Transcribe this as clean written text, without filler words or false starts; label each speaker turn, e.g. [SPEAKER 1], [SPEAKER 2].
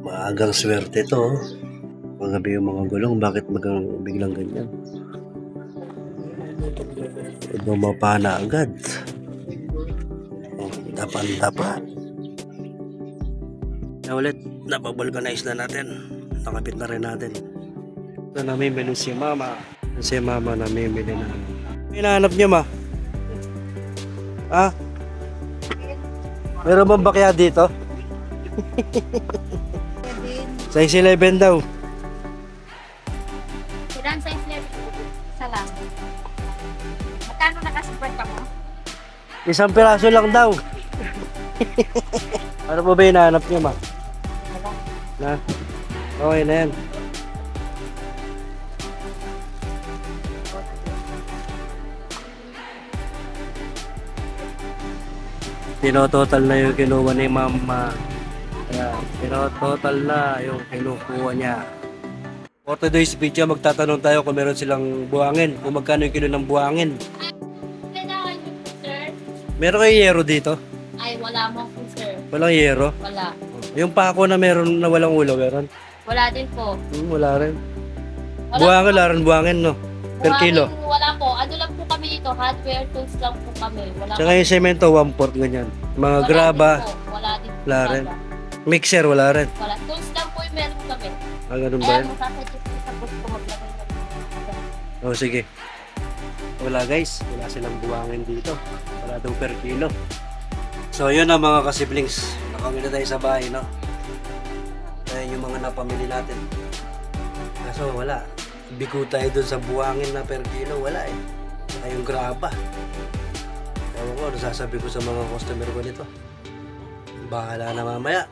[SPEAKER 1] Maagang swerte to. Magabi yung mga gulong, bakit biglang ganyan? Bumapa agad. Dapan-dapa. Na ulit, napabulkanize na natin. Nakapit na rin natin. Ito namimili si mama. Si mama namimili na. Hinahanap niyo, ma? Ha? Meron bang bakya dito? Size 11 daw.
[SPEAKER 2] Ilan size 11? Isa lang. Magkano nakasubad ka mo?
[SPEAKER 1] Isang piraso lang daw. Ano po ba hinahanap niyo, ma? Na? Okay na yan. Tinototal na yung kinuha ni mama. Ayan, tinototal na yung kinukuha niya. For today's video, magtatanong tayo kung meron silang buhangin. Kung magkano yung kilo ng buhangin.
[SPEAKER 2] Kailangan nyo po, sir?
[SPEAKER 1] Meron kayo yero dito?
[SPEAKER 2] Ay, wala mo po, sir.
[SPEAKER 1] Walang yero?
[SPEAKER 2] Wala.
[SPEAKER 1] Yung pako na meron na walang ulo, meron?
[SPEAKER 2] Wala din po.
[SPEAKER 1] Wala rin.
[SPEAKER 2] Wala
[SPEAKER 1] Buhangin,
[SPEAKER 2] po.
[SPEAKER 1] wala rin buhangin, no? Per kilo.
[SPEAKER 2] Wala po. Ano lang po kami dito? Hardware tools lang po kami. Wala
[SPEAKER 1] Tsaka yung semento, 1/4 ganyan. Mga
[SPEAKER 2] wala
[SPEAKER 1] graba,
[SPEAKER 2] din po. Wala din po.
[SPEAKER 1] wala rin. Mixer, wala rin.
[SPEAKER 2] Wala. Tools lang po yung meron kami.
[SPEAKER 1] Ah, ganun ba
[SPEAKER 2] Kaya
[SPEAKER 1] yun?
[SPEAKER 2] mo sasuggest ko sa boss ko maglagay ng
[SPEAKER 1] Oh, sige. Wala guys, wala silang buwangin dito. Wala daw per kilo. So yun na mga kasiblings. Nakawin na tayo sa bahay, no? Ayan yung mga napamili natin. Kaso wala. Bigo tayo dun sa buwangin na per kilo. Wala eh. Saka yung graba. Ewan ko, ano sasabi ko sa mga customer ko nito. Bahala na mamaya.